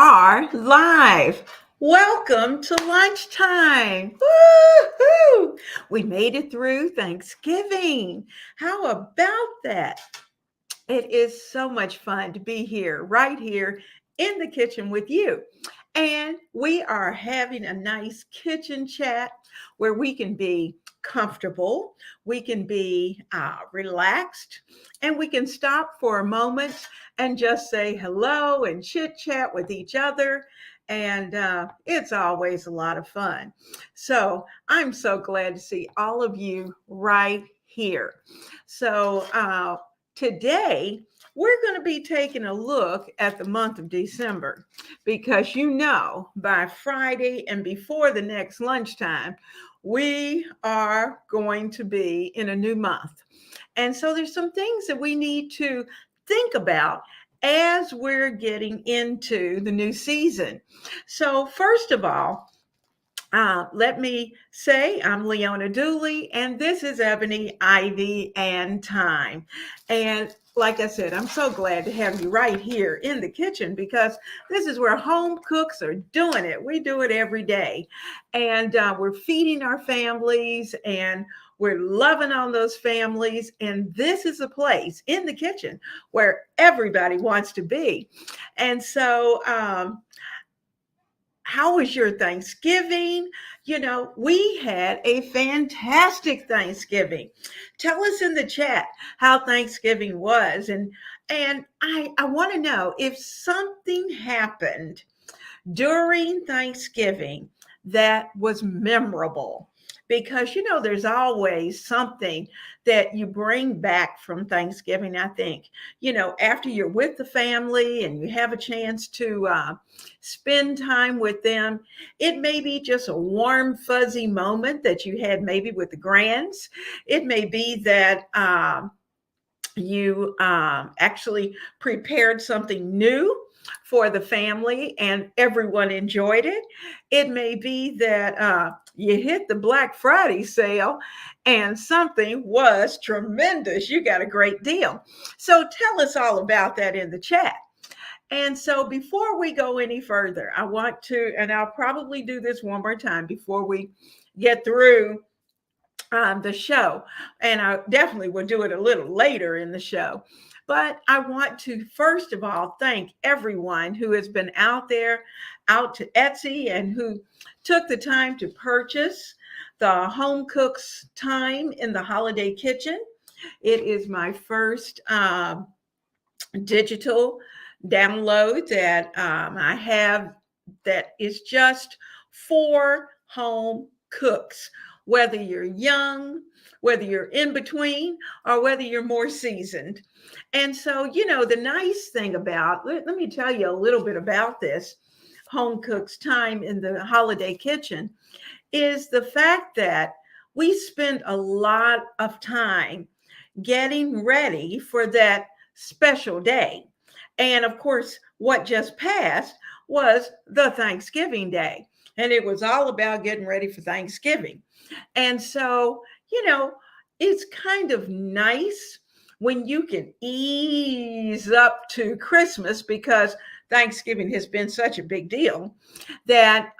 are live. Welcome to lunchtime. Woohoo! We made it through Thanksgiving. How about that? It is so much fun to be here, right here in the kitchen with you. And we are having a nice kitchen chat where we can be comfortable, we can be relaxed, and we can stop for a moment and just say hello and chit chat with each other. And it's always a lot of fun. So I'm so glad to see all of you right here. So, today, we're going to be taking a look at the month of December because by Friday and before the next lunchtime, we are going to be in a new month. And so there's some things that we need to think about as we're getting into the new season. So, first of all, let me say I'm Leona Dooley, and this is Ebony, Ivy, and Thyme. And like I said, I'm so glad to have you right here in the kitchen because this is where home cooks are doing it. We do it every day. And we're feeding our families and we're loving on those families. And this is a place in the kitchen where everybody wants to be. And so, how was your Thanksgiving? We had a fantastic Thanksgiving. Tell us in the chat how Thanksgiving was. And I want to know if something happened during Thanksgiving that was memorable. Because there's always something that you bring back from Thanksgiving. I think, after you're with the family and you have a chance to spend time with them, it may be just a warm, fuzzy moment that you had maybe with the grands. It may be that you actually prepared something new for the family and everyone enjoyed it. It may be that you hit the Black Friday sale and something was tremendous. You got a great deal. So tell us all about that in the chat. And so before we go any further, I want to, and I'll probably do this one more time before we get through the show. And I definitely will do it a little later in the show. But I want to, first of all, thank everyone who has been out there, out to Etsy, and who took the time to purchase the Home Cooks Thyme in the Holiday Kitchen. It is my first digital download that I have that is just for home cooks, whether you're young, whether you're in between, or whether you're more seasoned. And so, the nice thing about, let me tell you a little bit about this Home Cooks Thyme in the Holiday Kitchen, is the fact that we spend a lot of time getting ready for that special day. And of course, what just passed was the Thanksgiving Day. And it was all about getting ready for Thanksgiving. And so, it's kind of nice when you can ease up to Christmas because Thanksgiving has been such a big deal that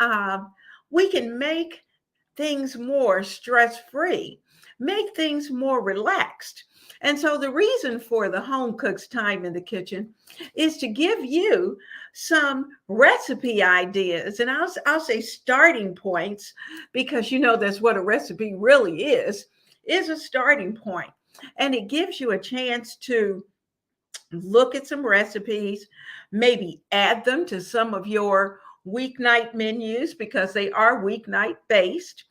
we can make things more stress free, make things more relaxed. And so the reason for the Home Cooks Thyme in the Kitchen is to give you some recipe ideas. And I'll say starting points because that's what a recipe really is a starting point. And it gives you a chance to look at some recipes, maybe add them to some of your weeknight menus because they are weeknight based.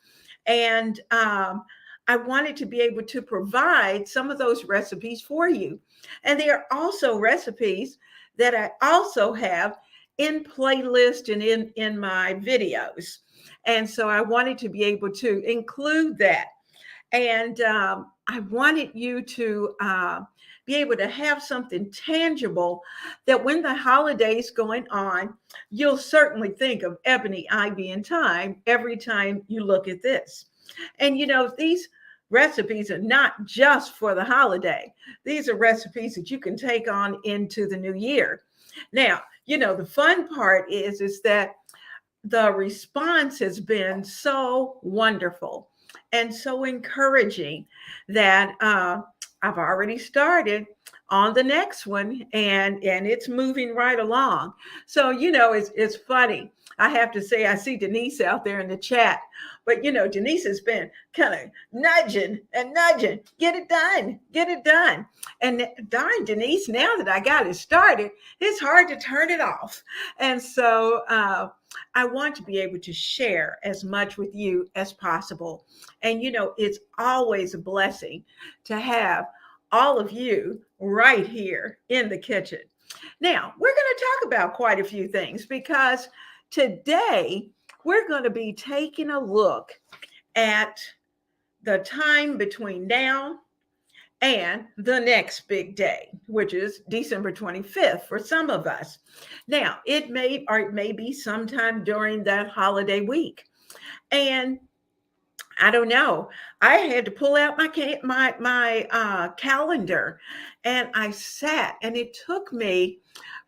And I wanted to be able to provide some of those recipes for you. And they are also recipes that I also have in playlist and in my videos. And so I wanted to be able to include that. And I wanted you to be able to have something tangible that when the holidays going on, you'll certainly think of Ebony, Ivy, and Thyme every time you look at this. And these recipes are not just for the holiday. These are recipes that you can take on into the new year. Now, the fun part is that the response has been so wonderful and so encouraging that I've already started on the next one, and it's moving right along. So it's funny. I have to say, I see Denise out there in the chat, but Denise has been kind of nudging and nudging, get it done, get it done. And darn, Denise, now that I got it started, it's hard to turn it off. And so I want to be able to share as much with you as possible. And it's always a blessing to have all of you right here in the kitchen. Now, we're going to talk about quite a few things because today we're going to be taking a look at the time between now and the next big day, which is December 25th for some of us. Now, it may be sometime during that holiday week. And I don't know. I had to pull out my calendar, and I sat, and it took me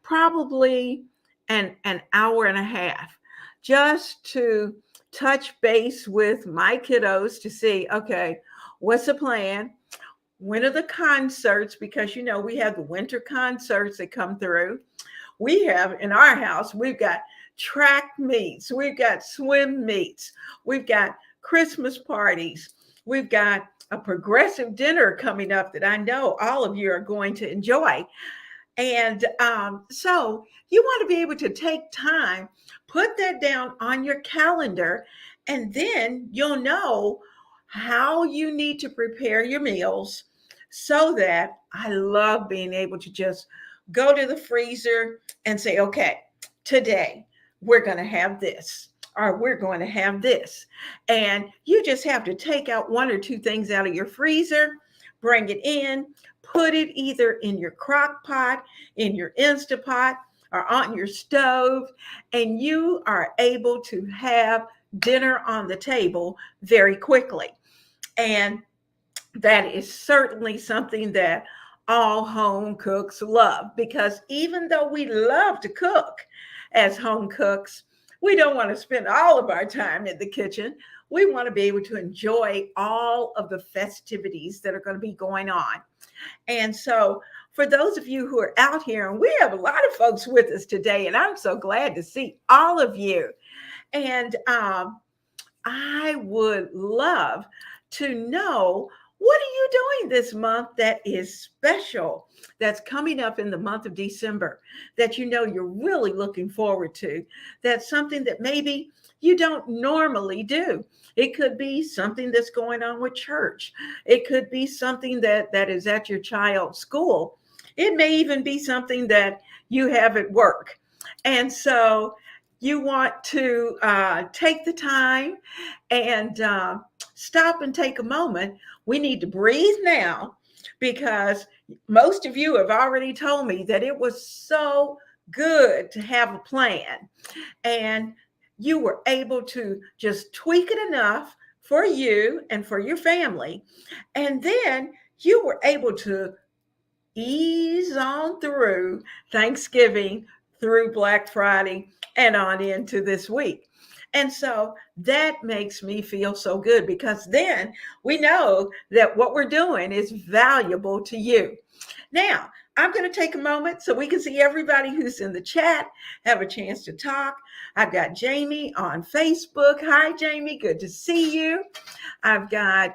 probably an hour and a half just to touch base with my kiddos to see, okay, what's the plan? When are the concerts? Because we have the winter concerts that come through. We have in our house, we've got track meets, we've got swim meets, we've got Christmas parties, we've got a progressive dinner coming up that I know all of you are going to enjoy. And so you want to be able to take time, put that down on your calendar, and then you'll know how you need to prepare your meals so that I love being able to just go to the freezer and say, okay, today we're going to have this, or we're going to have this. And you just have to take out one or two things out of your freezer, bring it in, put it either in your crock pot, in your Instapot, or on your stove, and you are able to have dinner on the table very quickly. And that is certainly something that all home cooks love, because even though we love to cook as home cooks, we don't want to spend all of our time in the kitchen. We want to be able to enjoy all of the festivities that are going to be going on. And so for those of you who are out here, and we have a lot of folks with us today, and I'm so glad to see all of you. And I would love to know, what are you doing this month that is special, that's coming up in the month of December, that you're really looking forward to? That's something that maybe you don't normally do. It could be something that's going on with church. It could be something that is at your child's school. It may even be something that you have at work. And so you want to take the time and stop and take a moment. We need to breathe now, because most of you have already told me that it was so good to have a plan, and you were able to just tweak it enough for you and for your family. And then you were able to ease on through Thanksgiving, through Black Friday, and on into this week. And so that makes me feel so good, because then we know that what we're doing is valuable to you. Now, I'm going to take a moment so we can see everybody who's in the chat, have a chance to talk. I've got Jamie on Facebook. Hi, Jamie. Good to see you. I've got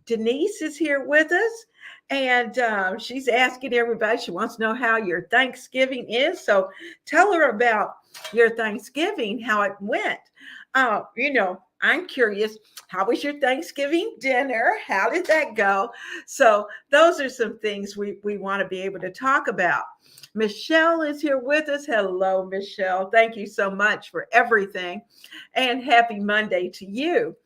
Denise is here with us. And she's asking everybody, she wants to know how your Thanksgiving is. So tell her about your Thanksgiving, how it went. I'm curious, how was your Thanksgiving dinner? How did that go? So those are some things we want to be able to talk about. Michelle is here with us. Hello, Michelle. Thank you so much for everything. And happy Monday to you.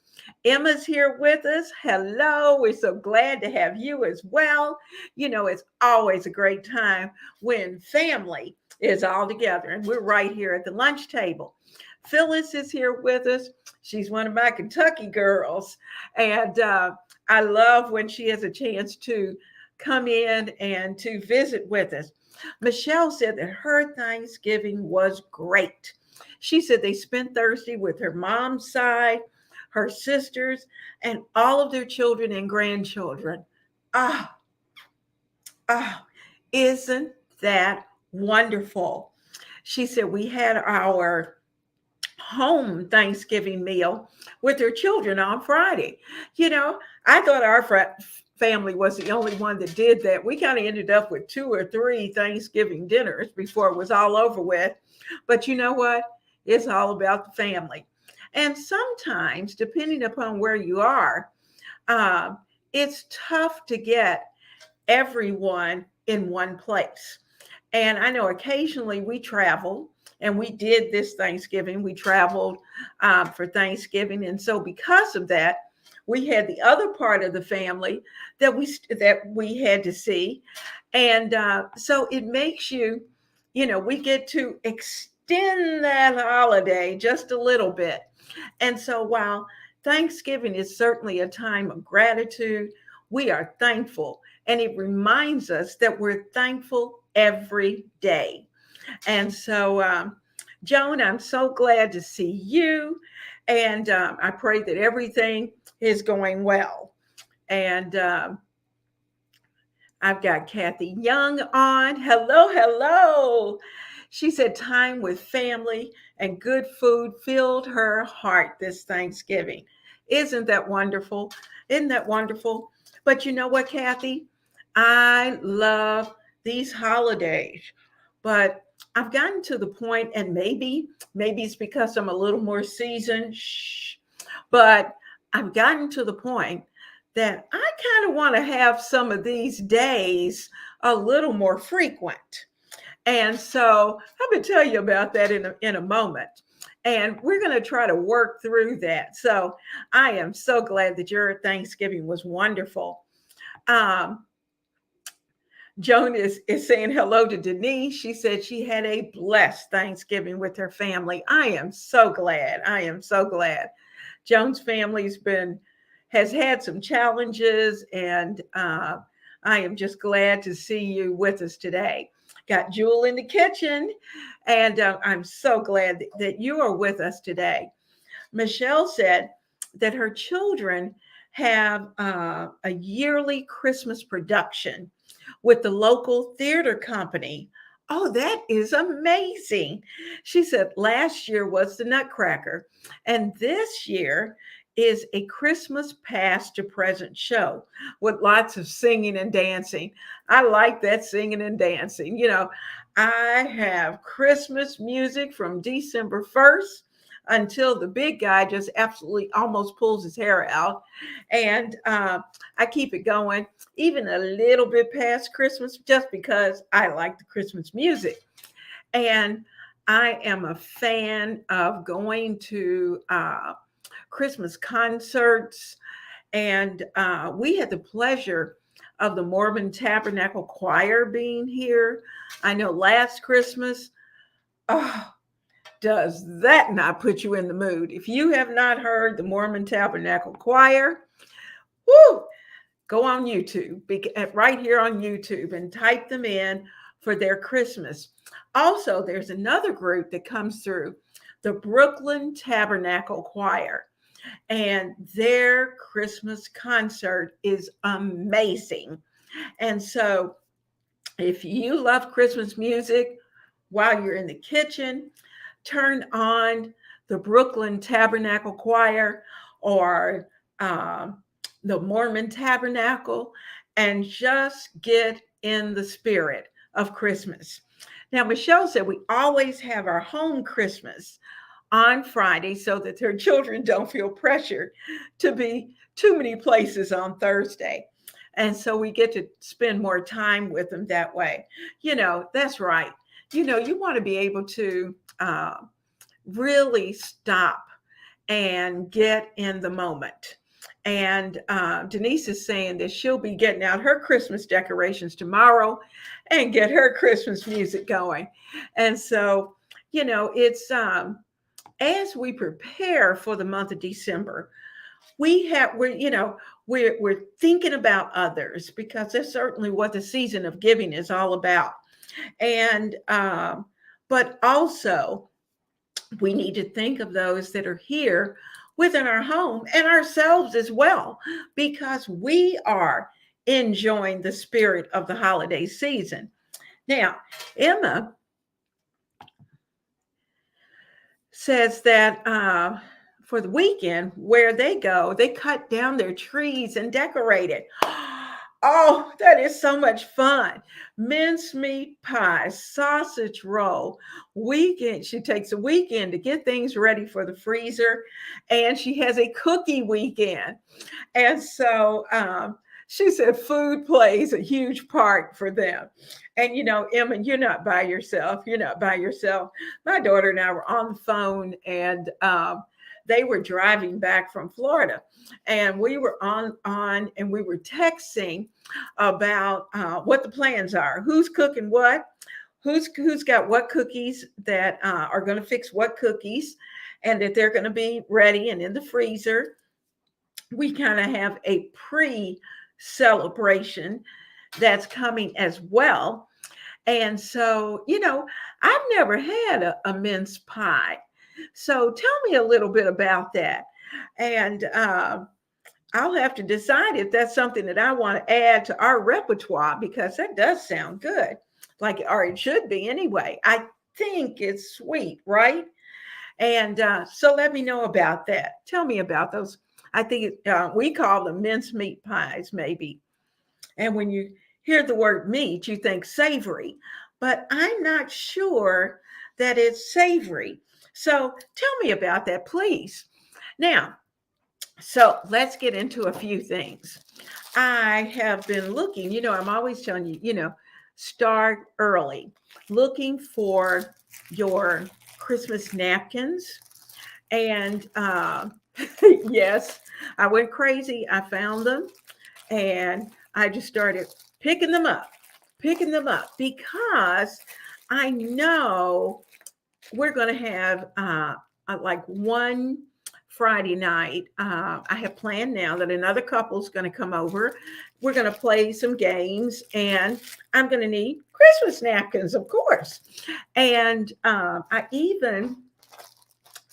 Emma's here with us. Hello. We're so glad to have you as well. It's always a great time when family is all together, and we're right here at the lunch table. Phyllis is here with us. She's one of my Kentucky girls, and I love when she has a chance to come in and to visit with us. Michelle said that her Thanksgiving was great. She said they spent Thursday with her mom's side, her sisters, and all of their children and grandchildren. Ah, ah, isn't that wonderful? She said we had our home Thanksgiving meal with their children on Friday. You know, I thought our family was the only one that did that. We kind of ended up with 2 or 3 Thanksgiving dinners before it was all over with. But you know what? It's all about the family. And sometimes, depending upon where you are, um, it's tough to get everyone in one place. And I know occasionally we travel, and we did this Thanksgiving. We traveled for Thanksgiving, and so because of that, we had the other part of the family that we had to see, and so it makes you, we get to extend that holiday just a little bit. And so while Thanksgiving is certainly a time of gratitude, we are thankful, and it reminds us that we're thankful every day. And so, Joan, I'm so glad to see you. And I pray that everything is going well. And I've got Kathy Young on. Hello, hello. She said time with family and good food filled her heart this Thanksgiving. Isn't that wonderful? Isn't that wonderful? But you know what, Kathy? I love these holidays, but I've gotten to the point, and maybe it's because I'm a little more seasoned, but I've gotten to the point that I kind of want to have some of these days a little more frequent. And so I'm going to tell you about that in a moment. And we're going to try to work through that. So I am so glad that your Thanksgiving was wonderful. Um, Joan is saying hello to Denise. She said she had a blessed Thanksgiving with her family. I am so glad. I am so glad. Joan's family's been has had some challenges, and I am just glad to see you with us today. Got Jewel in the kitchen, and I'm so glad that you are with us today. Michelle said that her children have a yearly Christmas production with the local theater company. Oh, that is amazing. She said last year was the Nutcracker, and this year is a Christmas past to present show with lots of singing and dancing. I like that singing and dancing. I have Christmas music from December 1st until the big guy just absolutely almost pulls his hair out. And I keep it going even a little bit past Christmas just because I like the Christmas music. And I am a fan of going to Christmas concerts. And we had the pleasure of the Mormon Tabernacle Choir being here. I know last Christmas, oh, does that not put you in the mood? If you have not heard the Mormon Tabernacle Choir, whoo, go on YouTube, right here on YouTube, and type them in for their Christmas. Also, there's another group that comes through, the Brooklyn Tabernacle Choir, and their Christmas concert is amazing. And so, if you love Christmas music while you're in the kitchen, turn on the Brooklyn Tabernacle Choir or the Mormon Tabernacle and just get in the spirit of Christmas. Now, Michelle said we always have our home Christmas on Friday so that their children don't feel pressured to be too many places on Thursday. And so we get to spend more time with them that way. That's right. You want to be able to really stop and get in the moment. And Denise is saying that she'll be getting out her Christmas decorations tomorrow and get her Christmas music going. And so, it's as we prepare for the month of December, we're thinking about others because that's certainly what the season of giving is all about. And, but also, we need to think of those that are here within our home and ourselves as well, because we are enjoying the spirit of the holiday season. Now, Emma says that for the weekend where they go, they cut down their trees and decorate it. Oh, that is so much fun. Mincemeat pie, sausage roll, weekend. She takes a weekend to get things ready for the freezer, and she has a cookie weekend. And so she said food plays a huge part for them. And Emma, you're not by yourself. You're not by yourself. My daughter and I were on the phone, and they were driving back from Florida, and we were and we were texting about what the plans are, who's cooking what, who's got what cookies that are going to fix what cookies, and that they're going to be ready and in the freezer. We kind of have a pre-celebration that's coming as well. And so, I've never had a mince pie. So tell me a little bit about that. And I'll have to decide if that's something that I want to add to our repertoire, because that does sound good. Like, or it should be anyway. I think it's sweet, right? And so let me know about that. Tell me about those. I think we call them mincemeat pies, maybe. And when you hear the word meat, you think savory, but I'm not sure that it's savory. So tell me about that, please. Now, so let's get into a few things. I have been looking, I'm always telling you, start early, looking for your Christmas napkins. And yes, I went crazy. I found them, and I just started picking them up, because I know we're going to have like one Friday night. I have planned now that another couple's going to come over. We're going to play some games, and I'm going to need Christmas napkins, of course. And I even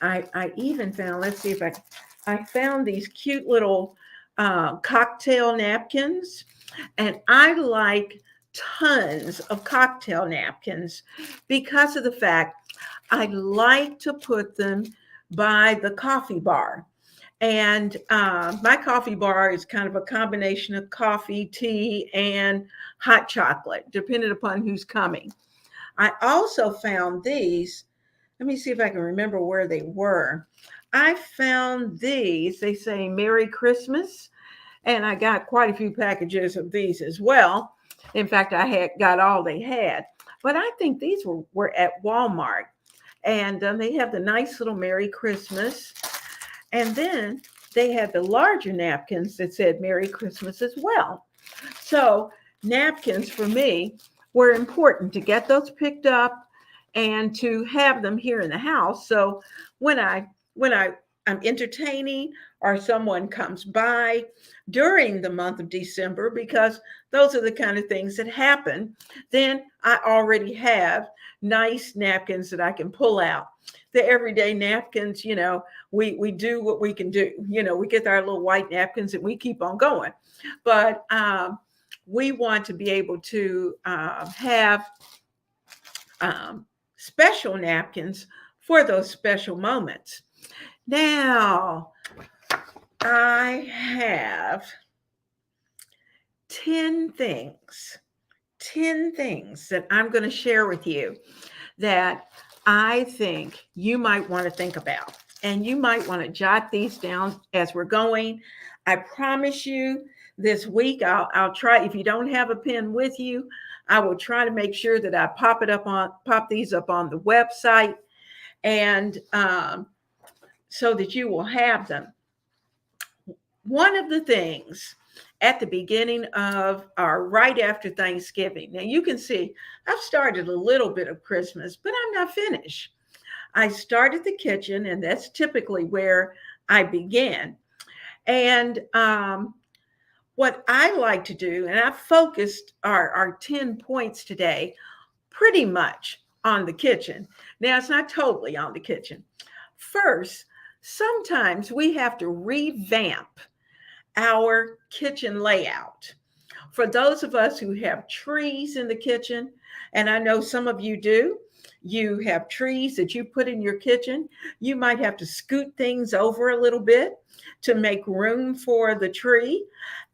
found, let's see if I found these cute little cocktail napkins, and I like tons of cocktail napkins because of the fact I like to put them by the coffee bar. And my coffee bar is kind of a combination of coffee, tea, and hot chocolate, depending upon who's coming. I also found these. Let me see if I can remember where they were. I found these. They say Merry Christmas. And I got quite a few packages of these as well. In fact, I had got all they had. But I think these were at Walmart. And they have the nice little Merry Christmas. And then they had the larger napkins that said Merry Christmas as well. So napkins for me were important to get those picked up and to have them here in the house. So when I'm entertaining, or someone comes by during the month of December, because those are the kind of things that happen, then I already have nice napkins that I can pull out. The everyday napkins, we do what we can do. We get our little white napkins and we keep on going. But we want to be able to have special napkins for those special moments. Now, I have 10 things that I'm going to share with you that I think you might want to think about. And you might want to jot these down as we're going. I promise you this week, I'll try. If you don't have a pen with you, I will try to make sure that I pop these up on the website, and so that you will have them. One of the things at the beginning of or right after Thanksgiving. Now you can see I've started a little bit of Christmas, but I'm not finished. I started the kitchen, and that's typically where I begin. And what I like to do, and I focused our 10 points today pretty much on the kitchen. Now, it's not totally on the kitchen. First, sometimes we have to revamp our kitchen layout. For those of us who have trees in the kitchen, and I know some of you do, you have trees that you put in your kitchen, you might have to scoot things over a little bit to make room for the tree.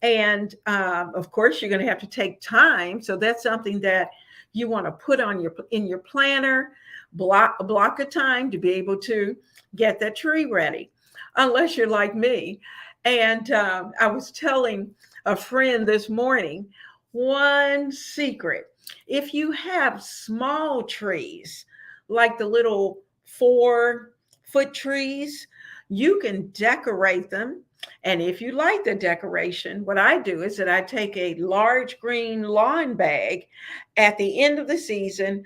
And of course, you're going to have to take time. So that's something that you want to put on your in your planner, block a block of time to be able to get that tree ready. Unless you're like me. And I was telling a friend this morning one secret. If you have small trees, like the little 4-foot trees, you can decorate them. And if you like the decoration, what I do is that I take a large green lawn bag at the end of the season,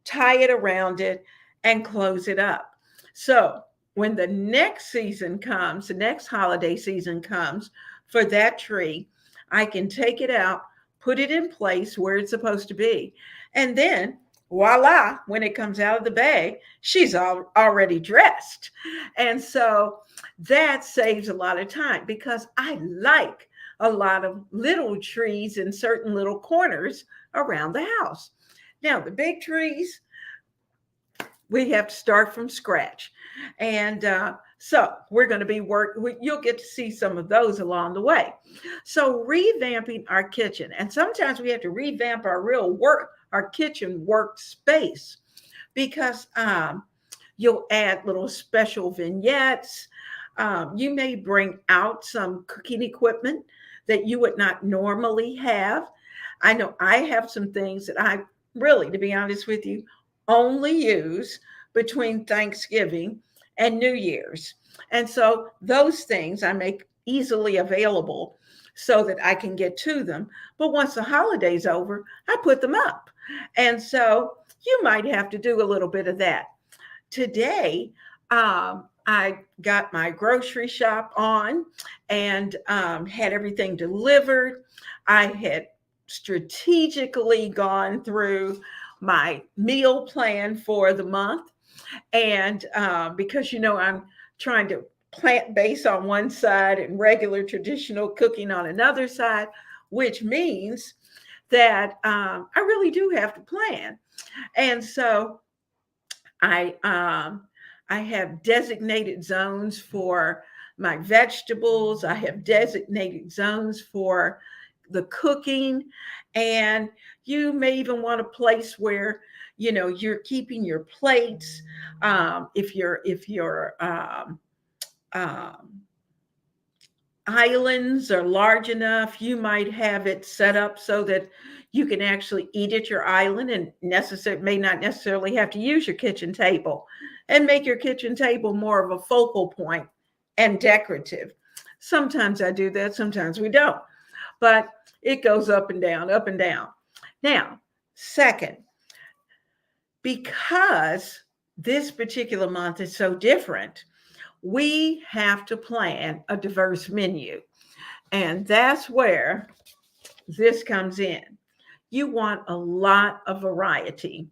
tie it around it, and close it up. So when the next season comes, the next holiday season comes for that tree, I can take it out, put it in place where it's supposed to be. And then voila, when it comes out of the bag, she's already dressed. And so that saves a lot of time because I like a lot of little trees in certain little corners around the house. Now, the big trees, we have to start from scratch. And so we're going to be you'll get to see some of those along the way. So revamping our kitchen, and sometimes we have to revamp our kitchen workspace, because you'll add little special vignettes. You may bring out some cooking equipment that you would not normally have. I know I have some things that I really, to be honest with you, only use between Thanksgiving and New Year's. And so those things I make easily available so that I can get to them. But once the holiday's over, I put them up. And so you might have to do a little bit of that. Today, I got my grocery shop on and had everything delivered. I had strategically gone through my meal plan for the month. And because, I'm trying to plant based on one side and regular traditional cooking on another side, which means that I really do have to plan. And so I have designated zones for my vegetables. I have designated zones for the cooking, and you may even want a place where you're keeping your plates. If your um, islands are large enough, you might have it set up so that you can actually eat at your island and may not necessarily have to use your kitchen table, and make your kitchen table more of a focal point and decorative. Sometimes I do that, sometimes we don't, but it goes up and down, up and down. Now, second, because this particular month is so different, we have to plan a diverse menu. And that's where this comes in. You want a lot of variety.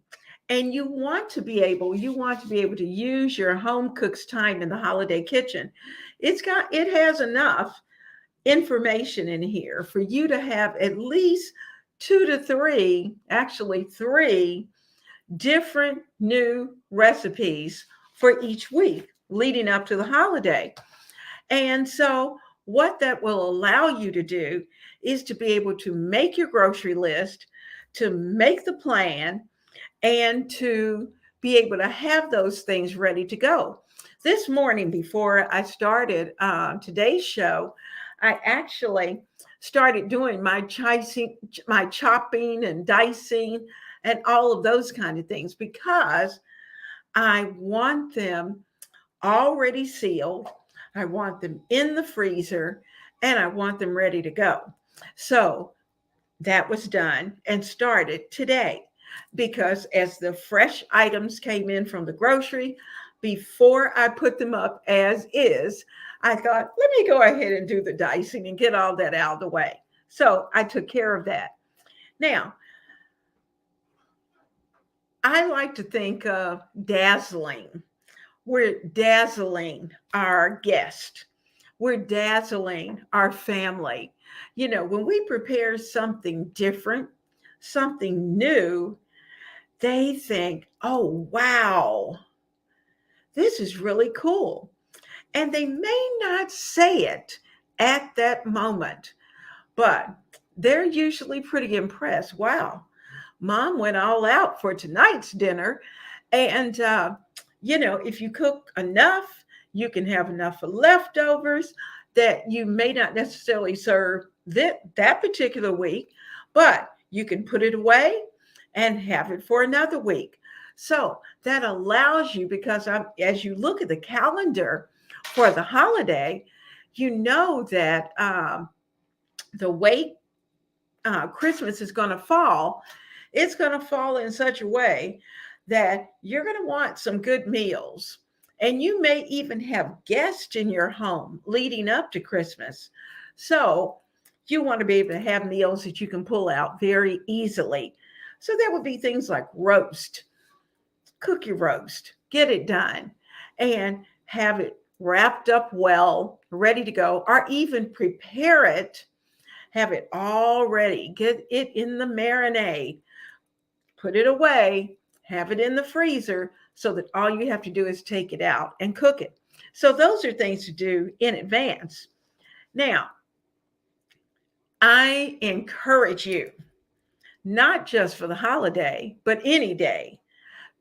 And you want to be able to use your home cook's time in the holiday kitchen. It has enough information in here for you to have at least 2 to 3, actually 3 different new recipes for each week leading up to the holiday. And so, what that will allow you to do is to be able to make your grocery list, to make the plan, and to be able to have those things ready to go. This morning, before I started today's show, I actually started doing my chopping and dicing and all of those kind of things, because I want them already sealed. I want them in the freezer, and I want them ready to go. So that was done and started today, because as the fresh items came in from the grocery, before I put them up as is, I thought, let me go ahead and do the dicing and get all that out of the way. So I took care of that. Now, I like to think of dazzling. We're dazzling our guest. We're dazzling our family. When we prepare something different, something new, they think, oh, wow, this is really cool. And they may not say it at that moment, but they're usually pretty impressed. Wow, mom went all out for tonight's dinner. And, if you cook enough, you can have enough for leftovers that you may not necessarily serve that particular week, but you can put it away and have it for another week. So that allows you, because as you look at the calendar for the holiday, you know that the way Christmas is going to fall, it's going to fall in such a way that you're going to want some good meals. And you may even have guests in your home leading up to Christmas. So you want to be able to have meals that you can pull out very easily. So there would be things like roast, cook your roast, get it done, and have it wrapped up well, ready to go, or even prepare it, have it all ready, get it in the marinade, put it away, have it in the freezer so that all you have to do is take it out and cook it. So those are things to do in advance. Now, I encourage you, not just for the holiday, but any day,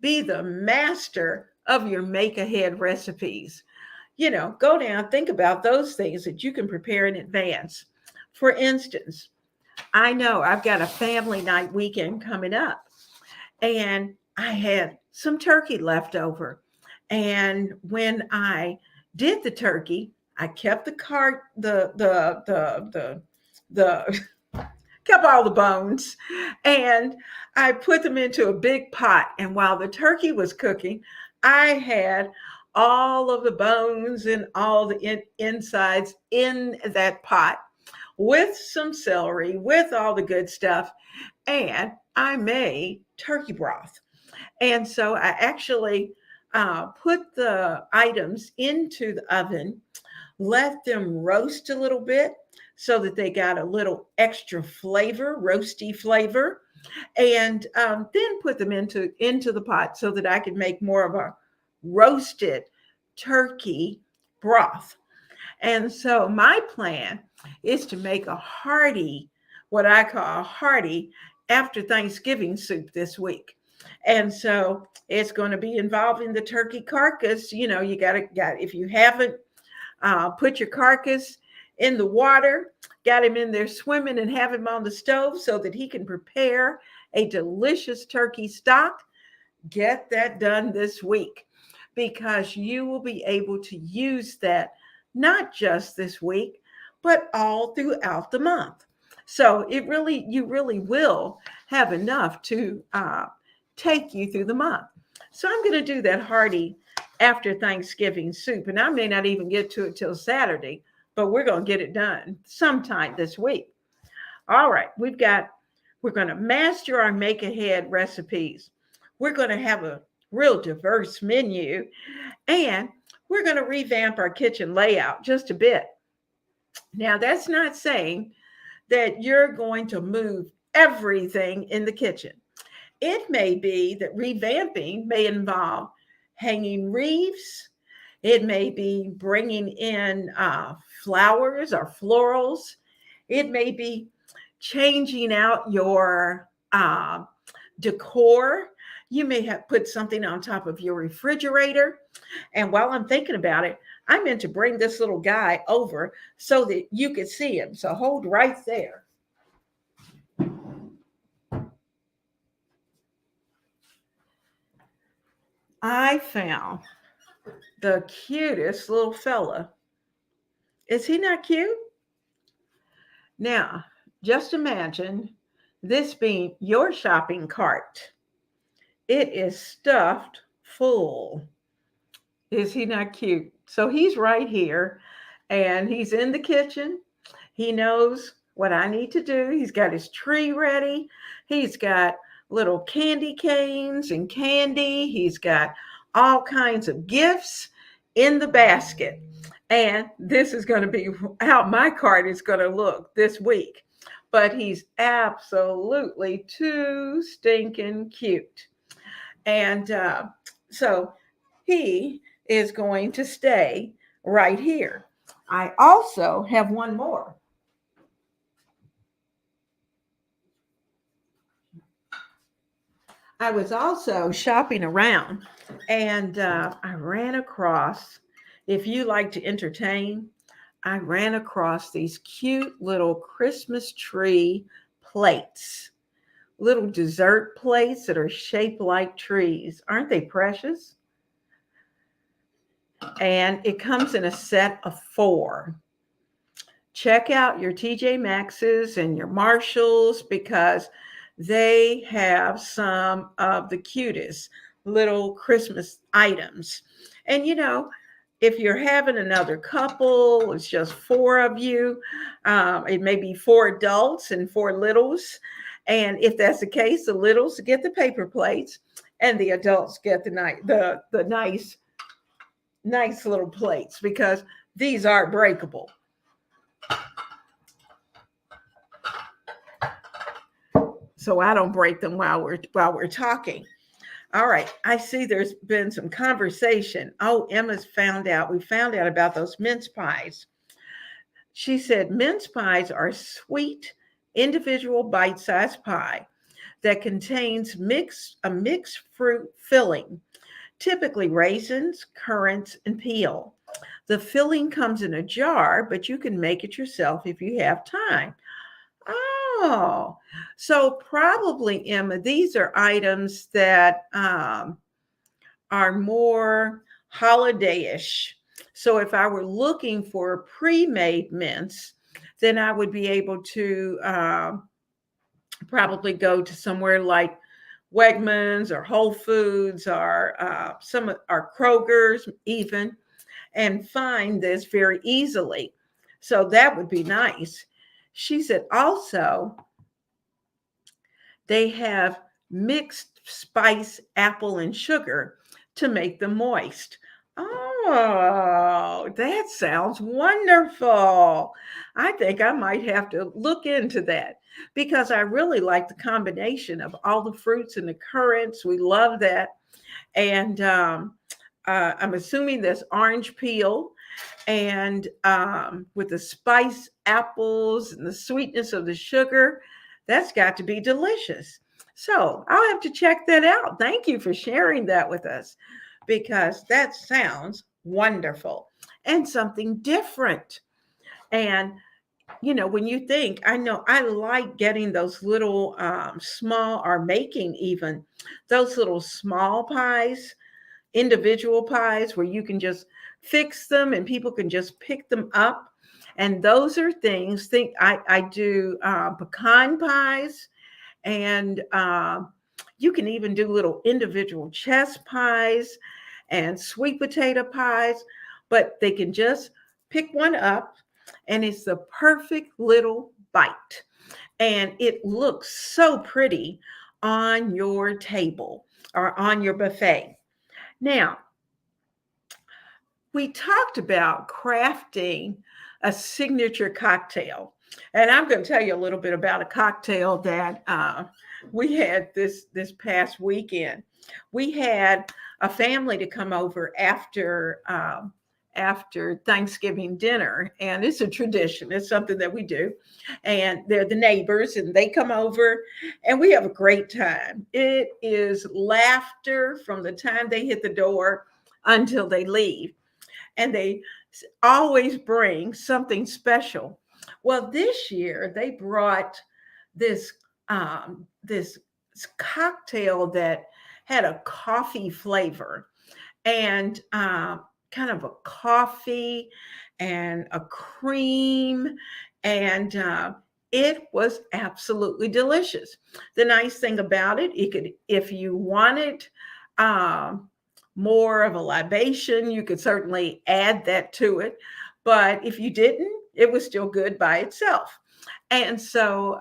be the master of your make ahead recipes. Go down, think about those things that you can prepare in advance. For instance, I know I've got a family night weekend coming up, and I had some turkey left over. And when I did the turkey, I kept the cart, the kept all the bones, and I put them into a big pot. And while the turkey was cooking, I had all of the bones and all the insides in that pot with some celery, with all the good stuff. And I made turkey broth. And so I actually put the items into the oven, let them roast a little bit so that they got a little extra flavor, roasty flavor, and then put them into the pot so that I could make more of a roasted turkey broth. And so my plan is to make a hearty, what I call a hearty after Thanksgiving soup this week. And so it's going to be involving the turkey carcass. You got if you haven't put your carcass in the water, got him in there swimming, and have him on the stove so that he can prepare a delicious turkey stock. Get that done this week, because you will be able to use that not just this week, but all throughout the month. So you really will have enough to take you through the month. So I'm going to do that hearty after Thanksgiving soup, and I may not even get to it till Saturday, but we're going to get it done sometime this week. All right, we're going to master our make ahead recipes. We're going to have a real diverse menu, and we're going to revamp our kitchen layout just a bit. Now, that's not saying that you're going to move everything in the kitchen. It may be that revamping may involve hanging wreaths. It may be bringing in flowers or florals. It may be changing out your decor. You may have put something on top of your refrigerator. And while I'm thinking about it, I meant to bring this little guy over so that you could see him. So hold right there. I found the cutest little fella. Is he not cute? Now, just imagine this being your shopping cart. It is stuffed full. Is he not cute? So he's right here, and he's in the kitchen. He knows what I need to do. He's got his tree ready. He's got little candy canes and candy. He's got all kinds of gifts in the basket. And this is going to be how my card is going to look this week. But he's absolutely too stinking cute. And so he is going to stay right here. I also have one more. I was also shopping around and I ran across, if you like to entertain, I ran across these cute little Christmas tree plates, little dessert plates that are shaped like trees. Aren't they precious? And it comes in a set of 4. Check out your TJ Maxx's and your Marshalls because they have some of the cutest little Christmas items. And if you're having another couple, it's just 4 of you. It may be 4 adults and 4 littles. And if that's the case, the littles get the paper plates, and the adults get the nice little plates because these are breakable. So I don't break them while we're talking. All right. I see there's been some conversation. Oh, Emma's found out. We found out about those mince pies. She said mince pies are sweet, individual bite-sized pie that contains a mixed fruit filling, typically raisins, currants, and peel. The filling comes in a jar, but you can make it yourself if you have time. Oh, so probably, Emma, these are items that are more holiday-ish. So if I were looking for a pre-made mince, then I would be able to probably go to somewhere like Wegmans or Whole Foods or some or Kroger's even, and find this very easily. So that would be nice. She said also they have mixed spice, apple, and sugar to make them moist. Oh, that sounds wonderful. I think I might have to look into that because I really like the combination of all the fruits and the currants. We love that. And I'm assuming there's orange peel and with the spice apples and the sweetness of the sugar, that's got to be delicious. So I'll have to check that out. Thank you for sharing that with us because that sounds wonderful and something different. And when you think, I know I like getting those little small, or making even those little small pies, individual pies where you can just fix them and people can just pick them up. And those are things. I do pecan pies, and you can even do little individual chess pies and sweet potato pies, but they can just pick one up and it's the perfect little bite. And it looks so pretty on your table or on your buffet. Now, we talked about crafting a signature cocktail. And I'm going to tell you a little bit about a cocktail that we had this past weekend. We had a family to come over after Thanksgiving dinner, and it's a tradition. It's something that we do, and they're the neighbors, and they come over, and we have a great time. It is laughter from the time they hit the door until they leave, and they always bring something special. Well, this year they brought this this cocktail that had a coffee flavor, and kind of a coffee and a cream, and it was absolutely delicious. The nice thing about it, if you wanted more of a libation, you could certainly add that to it. But if you didn't, it was still good by itself. And so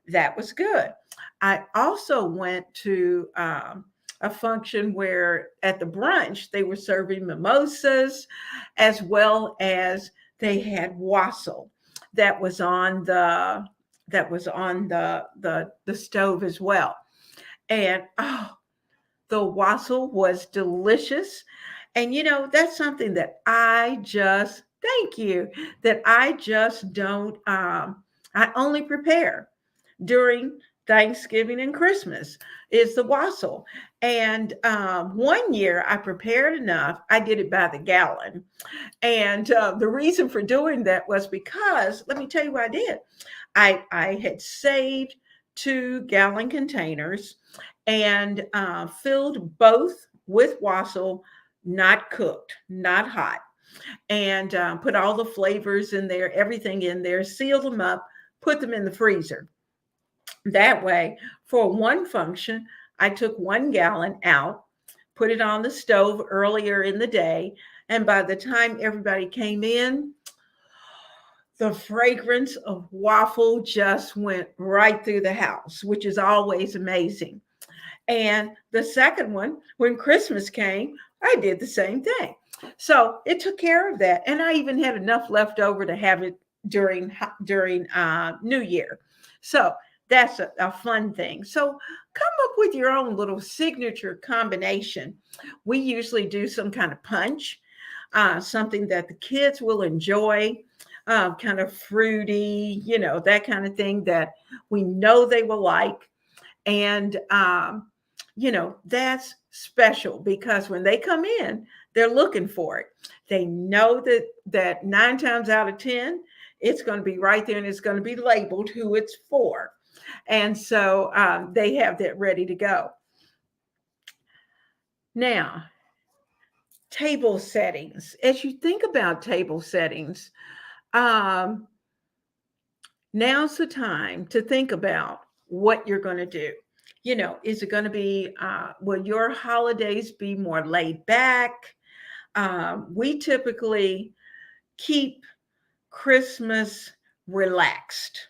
that was good. I also went to a function where at the brunch they were serving mimosas, as well as they had wassail that was on the stove as well. And oh, the wassail was delicious. And that's something that I just thank you that I just don't I only prepare during Thanksgiving and Christmas is the wassail. And one year I prepared enough. I did it by the gallon. And the reason for doing that was because, let me tell you what I did. I had saved 2 gallon containers and filled both with wassail, not cooked, not hot, and put all the flavors in there, everything in there, sealed them up, put them in the freezer. That way, for one function, I took 1 gallon out, put it on the stove earlier in the day, and by the time everybody came in, the fragrance of waffle just went right through the house, which is always amazing. And the second one, when Christmas came, I did the same thing. So it took care of that. And I even had enough left over to have it during New Year. So that's a fun thing. So come up with your own little signature combination. We usually do some kind of punch, something that the kids will enjoy, kind of fruity, that kind of thing that we know they will like. And that's special because when they come in, they're looking for it. They know that 9 times out of 10, it's going to be right there and it's going to be labeled who it's for. And so they have that ready to go. Now, table settings. As you think about table settings, um, now's the time to think about what you're going to do. Is it going to be, will your holidays be more laid back? We typically keep Christmas relaxed.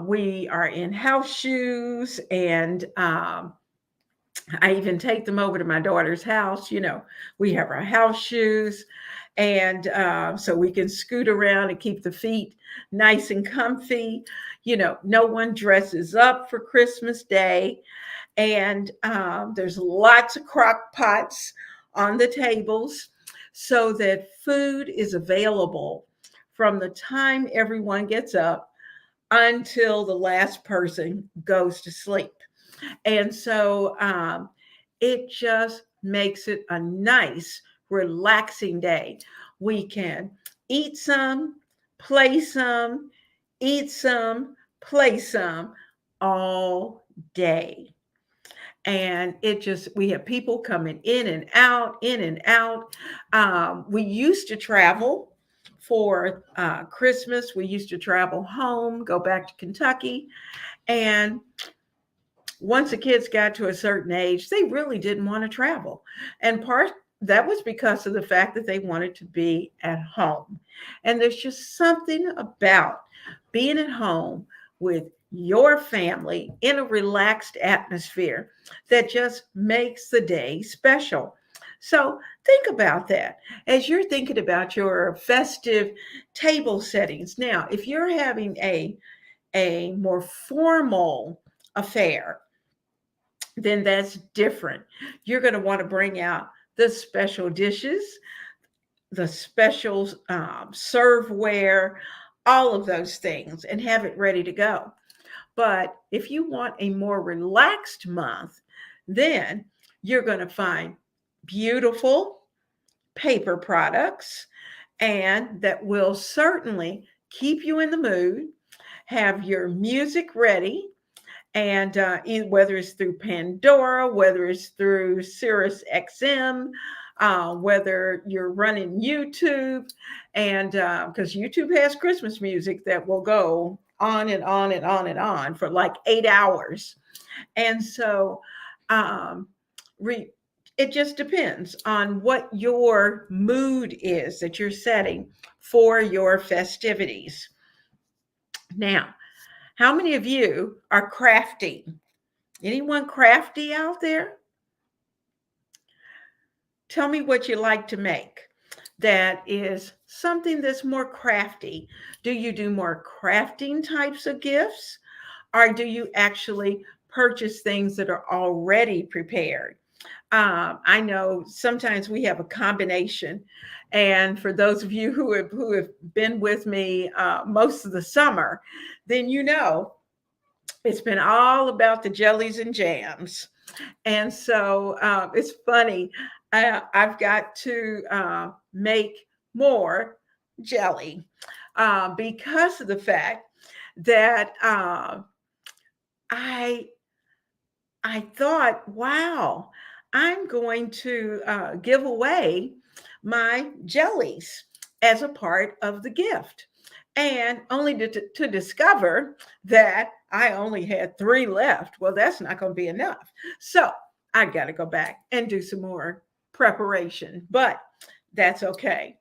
We are in house shoes, and I even take them over to my daughter's house. We have our house shoes, and so we can scoot around and keep the feet nice and comfy. No one dresses up for Christmas Day, and there's lots of crock pots on the tables so that food is available from the time everyone gets up until the last person goes to sleep. And so it just makes it a nice, relaxing day. We can eat some, play some, eat some, play some all day. And we have people coming in and out, in and out. We used to travel for Christmas. We used to travel home, go back to Kentucky. And once the kids got to a certain age, they really didn't want to travel. And part that was because of the fact that they wanted to be at home. And there's just something about being at home with your family in a relaxed atmosphere that just makes the day special. So think about that as you're thinking about your festive table settings. Now, if you're having a more formal affair, then that's different. You're going to want to bring out the special dishes, the special serveware, all of those things, and have it ready to go. But if you want a more relaxed month, then you're going to find beautiful paper products, and that will certainly keep you in the mood. Have your music ready, and whether it's through Pandora, whether it's through Sirius XM, whether you're running YouTube, and because YouTube has Christmas music that will go on and on and on and on for like 8 hours. And so it just depends on what your mood is that you're setting for your festivities. Now, How many of you are crafty? Anyone crafty out there? Tell me what you like to make that is something that's more crafty. Do you do more crafting types of gifts, or do you actually purchase things that are already prepared? I know sometimes we have a combination, and for those of you who have been with me most of the summer, then you know it's been all about the jellies and jams. And so it's funny. I've got to make more jelly because of the fact that I I thought, wow, I'm going to give away my jellies as a part of the gift. And only to discover that I only had three left. Well, that's not going to be enough. So I got to go back and do some more preparation, but that's okay.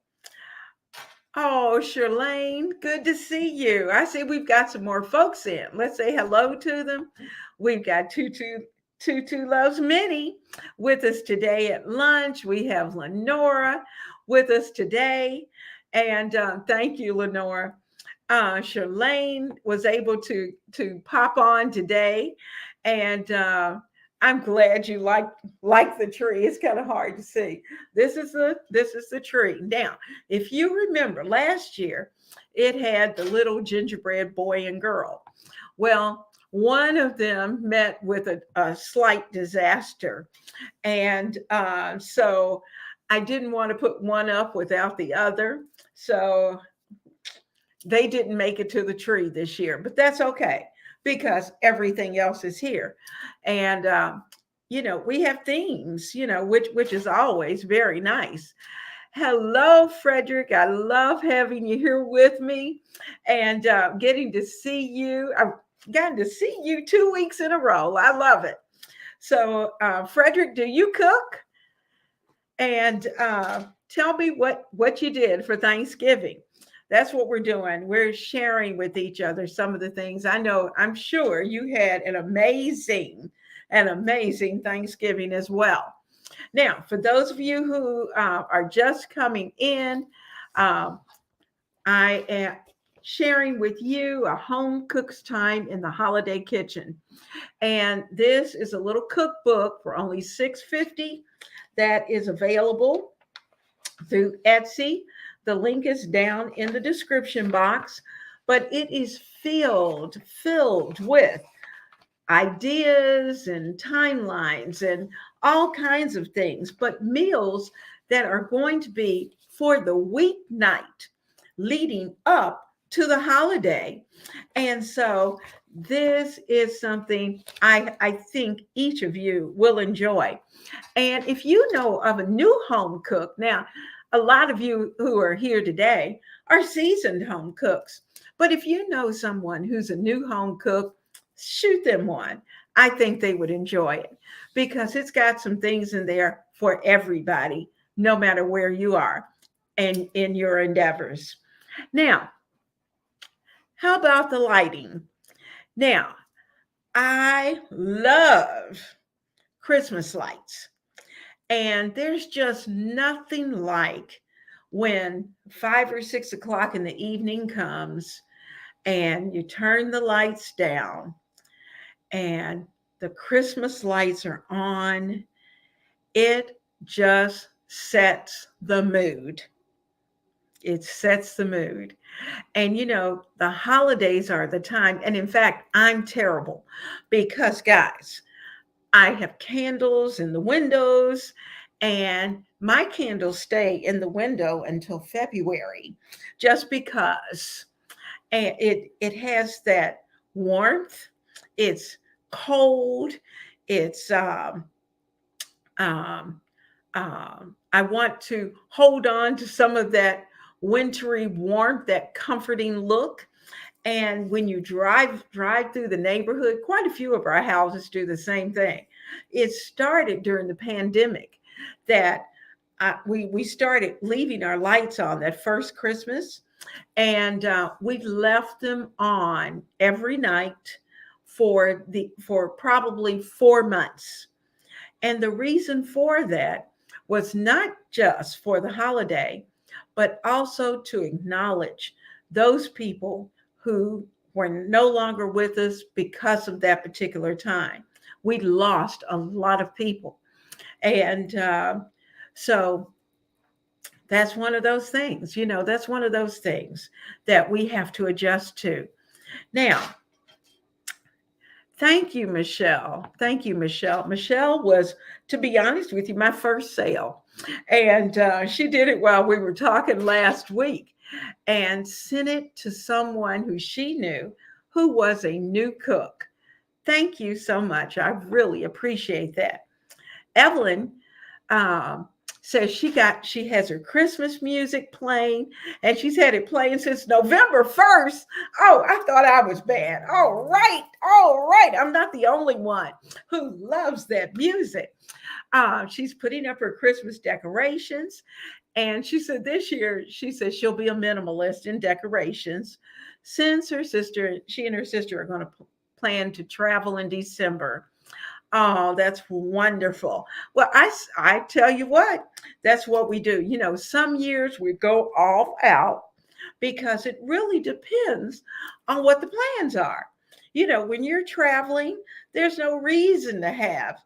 Oh, Charlene, good to see you. I see we've got some more folks in. Let's say hello to them. We've got Tutu Loves Minnie with us today at lunch. We have Lenora with us today. And thank you, Lenora. Charlene was able to pop on today. And I'm glad you like the tree. It's kind of hard to see. This is the tree. Now, if you remember last year, it had the little gingerbread boy and girl. Well, one of them met with a slight disaster. And so I didn't want to put one up without the other. So they didn't make it to the tree this year, but that's okay because everything else is here. And we have themes, which is always very nice. Hello, Frederick. I love having you here with me and getting to see you. I've gotten to see you 2 weeks in a row. I love it. So, Frederick, do you cook? And tell me what you did for Thanksgiving. That's what we're doing. We're sharing with each other some of the things. I'm sure you had an amazing Thanksgiving as well. Now, for those of you who are just coming in, um, I am sharing with you a home cook's time in the holiday kitchen. And this is a little cookbook for only $6.50 that is available through Etsy. The link is down in the description box, but it is filled with ideas and timelines and all kinds of things, but meals that are going to be for the weeknight leading up to the holiday. And so this is something I think each of you will enjoy. And if you know of a new home cook, now, a lot of you who are here today are seasoned home cooks. But if you know someone who's a new home cook, shoot them one. I think they would enjoy it because it's got some things in there for everybody, no matter where you are and in your endeavors. Now, how about the lighting? Now, I love Christmas lights. And there's just nothing like when 5 or 6 o'clock in the evening comes and you turn the lights down and the Christmas lights are on. It just sets the mood. It sets the mood. And the holidays are the time. And in fact, I'm terrible because, guys, I have candles in the windows, and my candles stay in the window until February just because it has that warmth. It's cold. It's um, I want to hold on to some of that wintry warmth, that comforting look. And when you drive through the neighborhood, quite a few of our houses do the same thing. It started during the pandemic that we started leaving our lights on that first Christmas, and we left them on every night for probably 4 months. And the reason for that was not just for the holiday, but also to acknowledge those people who were no longer with us because of that particular time. We lost a lot of people. And so that's one of those things, that's one of those things that we have to adjust to. Now, thank you, Michelle. Thank you, Michelle. Michelle was, to be honest with you, my first sale. And she did it while we were talking last week and sent it to someone who she knew who was a new cook. Thank you so much. I really appreciate that. Evelyn um, says she has her Christmas music playing, and she's had it playing since November 1st. Oh, I thought I was bad. All right. I'm not the only one who loves that music. She's putting up her Christmas decorations, and she said this year, she says she'll be a minimalist in decorations since she and her sister are going to plan to travel in December. Oh, that's wonderful. Well, I tell you what, that's what we do. Some years we go all out because it really depends on what the plans are. When you're traveling, there's no reason to have,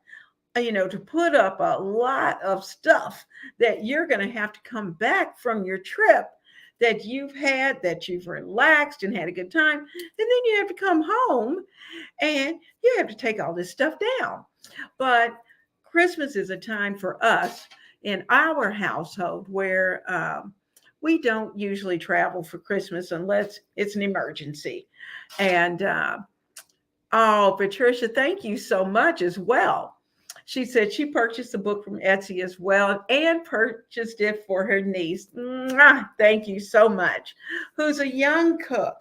to put up a lot of stuff that you're going to have to come back from your trip that you've relaxed and had a good time. And then you have to come home and you have to take all this stuff down. But Christmas is a time for us in our household where we don't usually travel for Christmas unless it's an emergency. And oh, Patricia, thank you so much as well. She said she purchased the book from Etsy as well and purchased it for her niece. Mwah, thank you so much. Who's a young cook.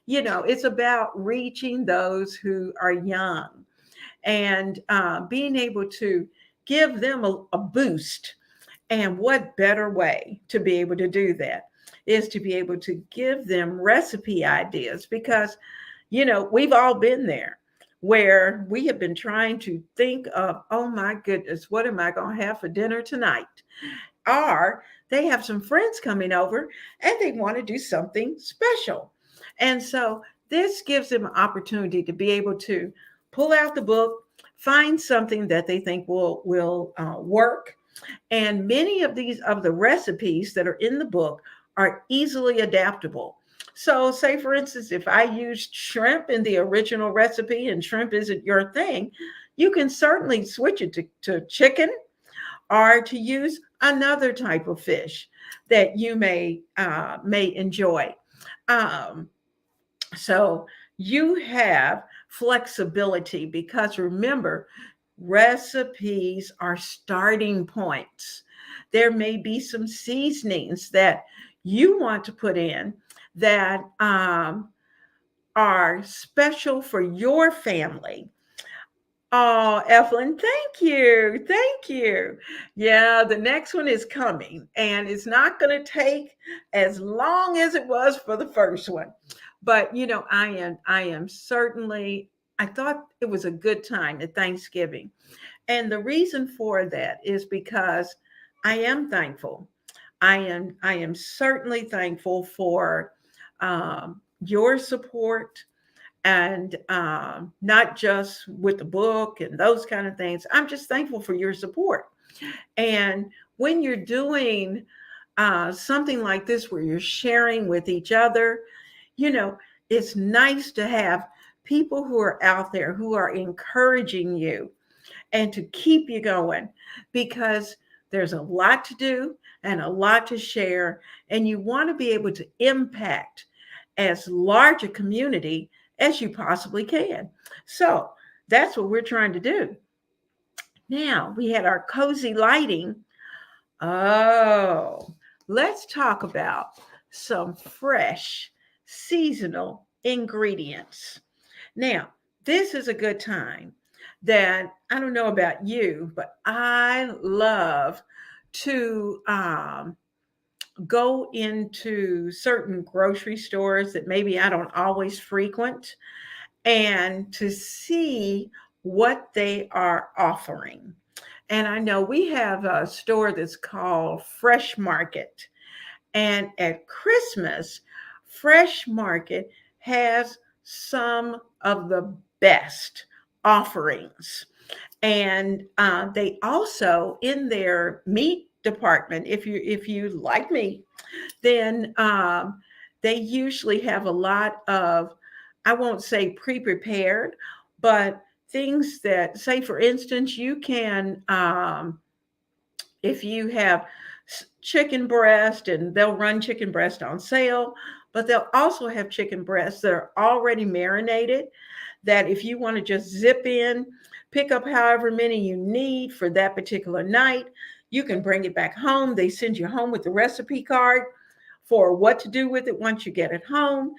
It's about reaching those who are young and being able to give them a boost. And what better way to be able to do that is to be able to give them recipe ideas because, we've all been there where we have been trying to think of, oh my goodness, what am I going to have for dinner tonight? Or they have some friends coming over and they want to do something special. And so this gives them an opportunity to be able to pull out the book, find something that they think will work. And many of the recipes that are in the book are easily adaptable. So, say for instance, if I used shrimp in the original recipe and shrimp isn't your thing, you can certainly switch it to chicken or to use another type of fish that you may enjoy. Um, so you have flexibility because remember, recipes are starting points. There may be some seasonings that you want to put in that are special for your family. Oh, Evelyn, thank you. Thank you. Yeah, the next one is coming and it's not going to take as long as it was for the first one. But I am certainly I thought it was a good time at Thanksgiving. And the reason for that is because I am thankful. I am certainly thankful for your support and not just with the book and those kind of things. I'm just thankful for your support. And when you're doing something like this, where you're sharing with each other, you know, it's nice to have people who are out there who are encouraging you and to keep you going because there's a lot to do and a lot to share. And you want to be able to impact as large a community as you possibly can. So that's what we're trying to do. Now we had our cozy lighting. Oh, let's talk about some fresh seasonal ingredients. Now, this is a good time that I don't know about you, but I love to go into certain grocery stores that maybe I don't always frequent and to see what they are offering. And I know we have a store that's called Fresh Market. And at Christmas, Fresh Market has some of the best offerings. And they also, in their meat department, if you like meat, then they usually have a lot of, I won't say pre-prepared, but things that, say, for instance, you can, if you have chicken breast, and they'll run chicken breast on sale, but they'll also have chicken breasts that are already marinated, that if you want to just zip in, pick up however many you need for that particular night, you can bring it back home. They send you home with the recipe card for what to do with it once you get it home,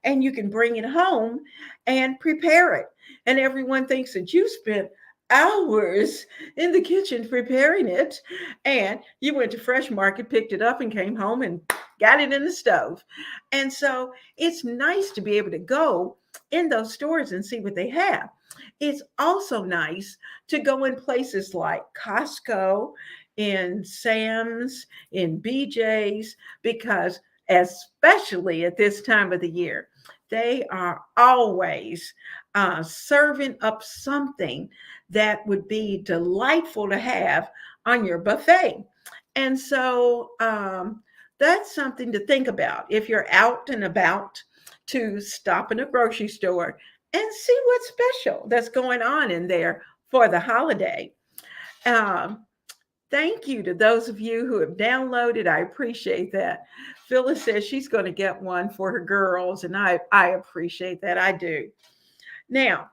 and you can bring it home and prepare it. And everyone thinks that you spent hours in the kitchen preparing it, and you went to Fresh Market, picked it up, and came home and got it in the stove. And so it's nice to be able to go in those stores and see what they have. It's also nice to go in places like Costco, in Sam's, in BJ's, because especially at this time of the year, they are always serving up something that would be delightful to have on your buffet. And so that's something to think about if you're out and about, to stop in a grocery store and see what's special that's going on in there for the holiday. Um, Thank you to those of you who have downloaded. I appreciate that. Phyllis says she's going to get one for her girls, and I appreciate that. I do. Now,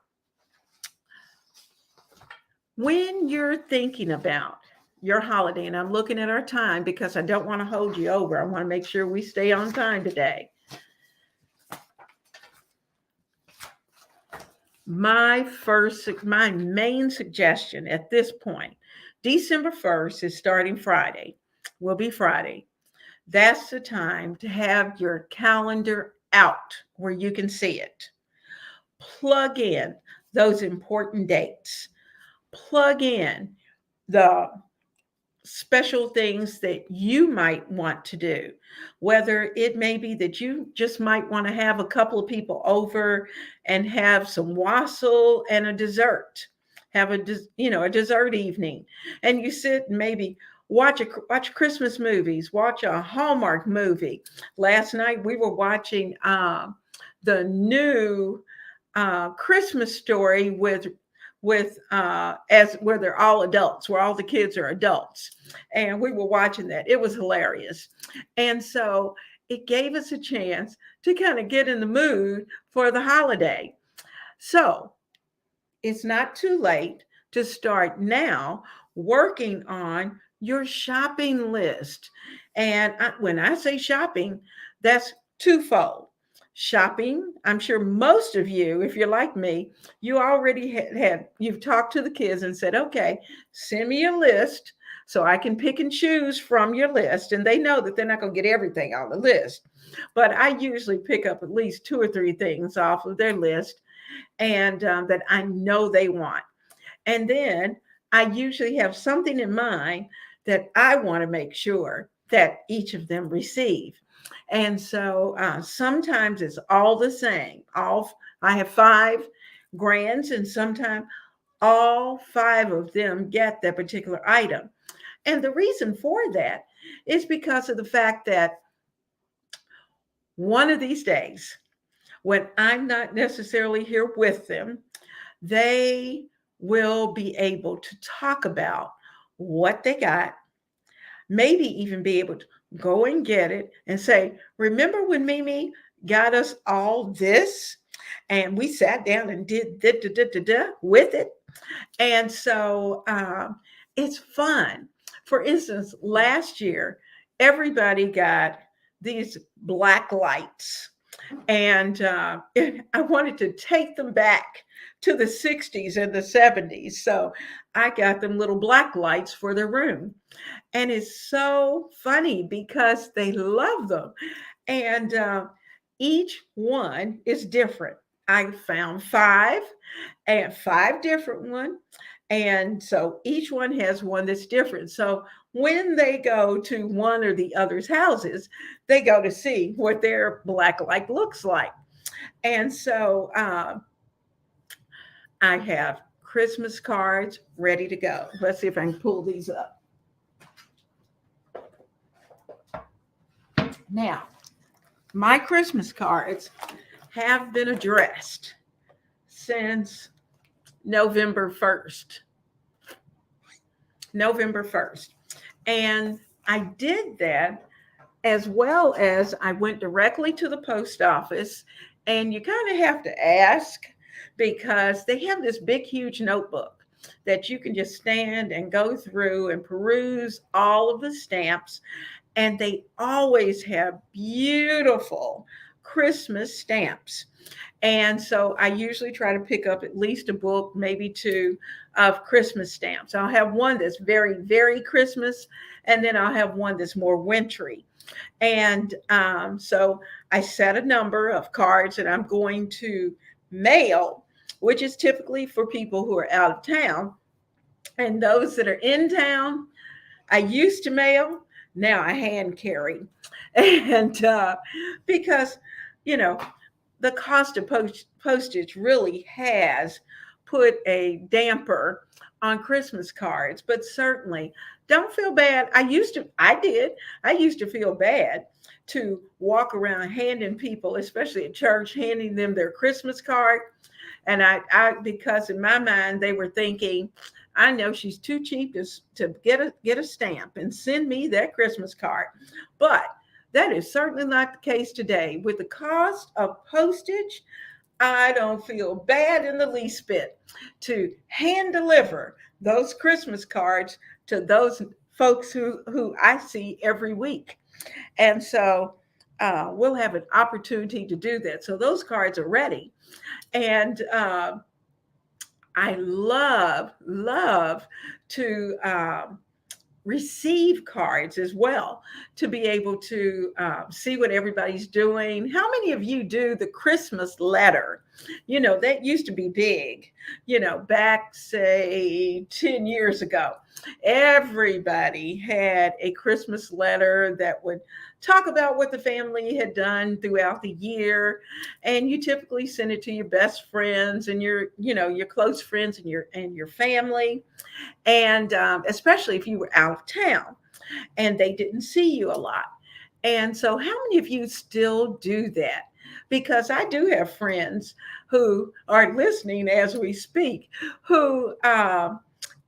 when you're thinking about your holiday, and I'm looking at our time because I don't want to hold you over, I want to make sure we stay on time today. My main suggestion at this point, December 1st is starting Friday, will be Friday. That's the time to have your calendar out where you can see it. Plug in those important dates. Plug in the special things that you might want to do, whether it may be that you just might want to have a couple of people over and have some wassail and a dessert, have a dessert evening, and you sit and maybe watch Christmas movies, watch a Hallmark movie. Last night we were watching the new Christmas Story with as where they're all adults, where all the kids are adults, and we were watching that. It was hilarious, and so it gave us a chance to kind of get in the mood for the holiday. So it's not too late to start now working on your shopping list. And when I say shopping, that's twofold. Shopping, I'm sure most of you, if you're like me, you already you've talked to the kids and said, okay, send me a list so I can pick and choose from your list. And they know that they're not going to get everything on the list. But I usually pick up at least 2 or 3 things off of their list, and that I know they want. And then I usually have something in mind that I want to make sure that each of them receive. And so sometimes it's all the same. I have 5 grands, and sometimes all 5 of them get that particular item. And the reason for that is because of the fact that one of these days, when I'm not necessarily here with them, they will be able to talk about what they got, maybe even be able to go and get it and say, remember when Mimi got us all this? And we sat down and did with it. And so it's fun. For instance, last year, everybody got these black lights. And I wanted to take them back to the 60s and the 70s. So I got them little black lights for their room. And it's so funny because they love them. And each one is different. I found five and five different one. And so each one has one that's different. So when they go to one or the other's houses, they go to see what their black light looks like. And so I have Christmas cards ready to go. Let's see if I can pull these up. Now, my Christmas cards have been addressed since November 1st. November 1st. And I did that as well as I went directly to the post office. And you kind of have to ask because they have this big, huge notebook that you can just stand and go through and peruse all of the stamps. And they always have beautiful Christmas stamps. And so I usually try to pick up at least a book, maybe two, of Christmas stamps. I'll have one that's very, very Christmas, and then I'll have one that's more wintry. And so I set a number of cards that I'm going to mail, which is typically for people who are out of town. And those that are in town, I used to mail, now I hand carry. And because, you know, the cost of postage really has put a damper on Christmas cards, but certainly don't feel bad. I used to feel bad to walk around handing people, especially at church, handing them their Christmas card. And because in my mind, they were thinking, I know she's too cheap to get a stamp and send me that Christmas card. But that is certainly not the case today. With the cost of postage, I don't feel bad in the least bit to hand deliver those Christmas cards to those folks who I see every week. And so we'll have an opportunity to do that. So those cards are ready. And I love to receive cards as well to be able to see what everybody's doing. How many of you do the Christmas letter? You know, that used to be big, back, say, 10 years ago. Everybody had a Christmas letter that would talk about what the family had done throughout the year. And you typically send it to your best friends and your close friends and your family. And especially if you were out of town and they didn't see you a lot. And so, how many of you still do that? Because I do have friends who are listening as we speak who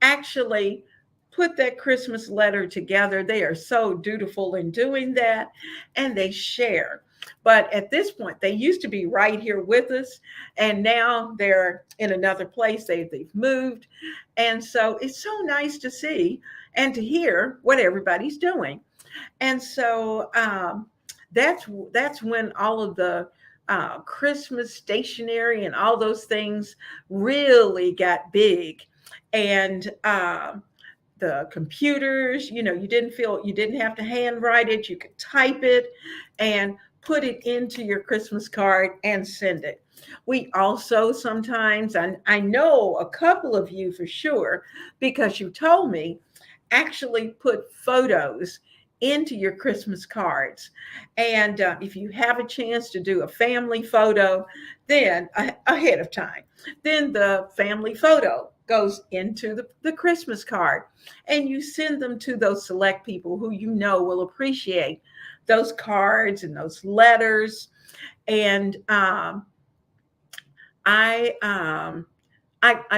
actually put that Christmas letter together. They are so dutiful in doing that and they share. But at this point, they used to be right here with us, and now they're in another place. They've moved. And so it's so nice to see and to hear what everybody's doing. And so that's when all of the Christmas stationery and all those things really got big. And the computers, you didn't have to handwrite it. You could type it and put it into your Christmas card and send it. We also sometimes, I know a couple of you for sure, because you told me, actually put photos into your Christmas cards. And if you have a chance to do a family photo, then ahead of time, then the family photo goes into the Christmas card. And you send them to those select people who you know will appreciate those cards and those letters. And I'd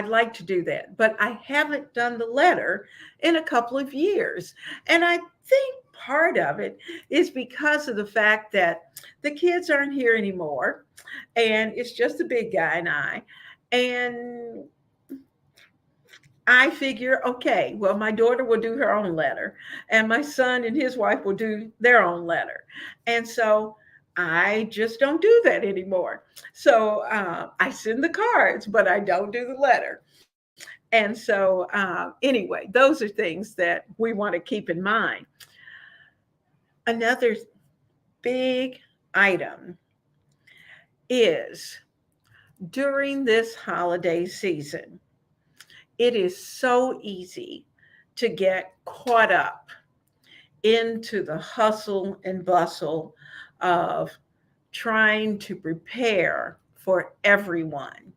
like to do that, but I haven't done the letter in a couple of years. And I think part of it is because of the fact that the kids aren't here anymore. And it's just the big guy and I. And I figure, okay, well, my daughter will do her own letter, and my son and his wife will do their own letter. And so I just don't do that anymore. So I send the cards, but I don't do the letter. And so, anyway, those are things that we want to keep in mind. Another big item is during this holiday season, it is so easy to get caught up into the hustle and bustle of trying to prepare for everyone.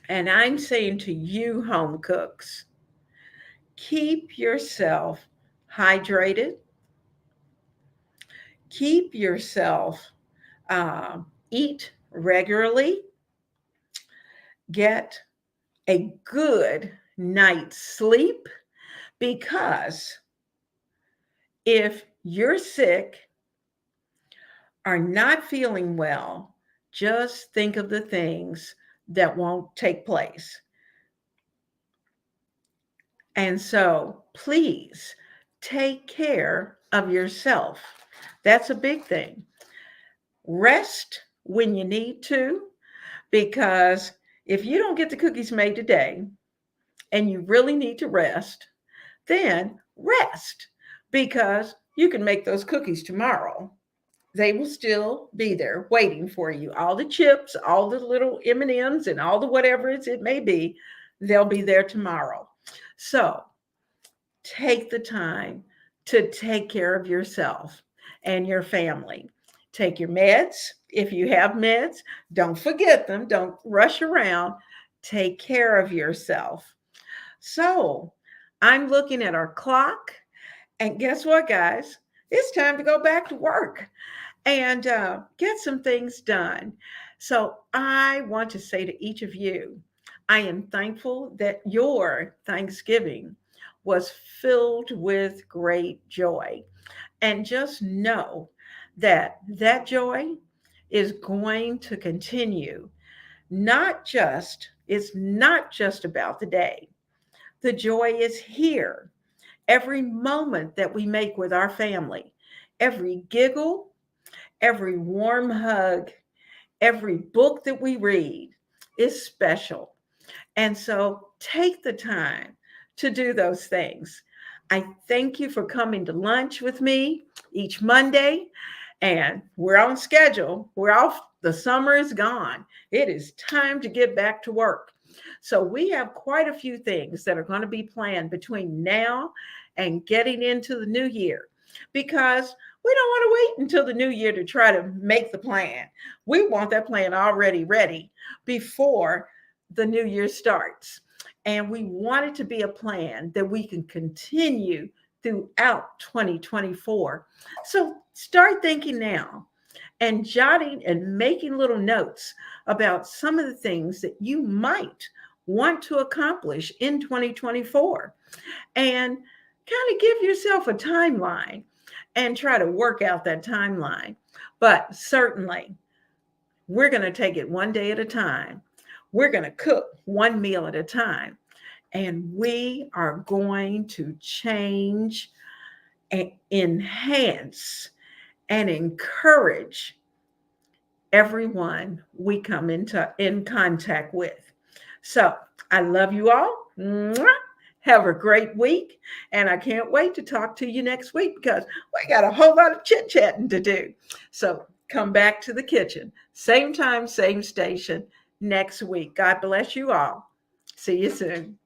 And I'm saying to you, home cooks, keep yourself hydrated, keep yourself, eat regularly, get a good night's sleep, because if you're sick, are not feeling well, just think of the things that won't take place. And so please take care of yourself. That's a big thing. Rest when you need to, because if you don't get the cookies made today and you really need to rest, then rest, because you can make those cookies tomorrow. They will still be there waiting for you. All the chips, all the little M&Ms and all the whatever it may be, they'll be there tomorrow. So take the time to take care of yourself and your family. Take your meds. If you have meds, don't forget them. Don't rush around. Take care of yourself. So I'm looking at our clock, and guess what, guys? It's time to go back to work and get some things done. So I want to say to each of you, I am thankful that your Thanksgiving was filled with great joy. And just know that that joy is going to continue. It's not just about the day. The joy is here. Every moment that we make with our family, every giggle, every warm hug, every book that we read is special. And so take the time to do those things. I thank you for coming to lunch with me each Monday. And we're on schedule. We're off. The summer is gone. It is time to get back to work. So we have quite a few things that are going to be planned between now and getting into the new year, because we don't want to wait until the new year to try to make the plan. We want that plan already ready before the new year starts. And we want it to be a plan that we can continue throughout 2024. So start thinking now and jotting and making little notes about some of the things that you might want to accomplish in 2024, and kind of give yourself a timeline and try to work out that timeline. But certainly, we're going to take it one day at a time. We're going to cook one meal at a time. And we are going to change and enhance and encourage everyone we come in contact with. So I love you all. Mwah. Have a great week. And I can't wait to talk to you next week, because we got a whole lot of chit chatting to do. So come back to the kitchen. Same time, same station next week. God bless you all. See you soon.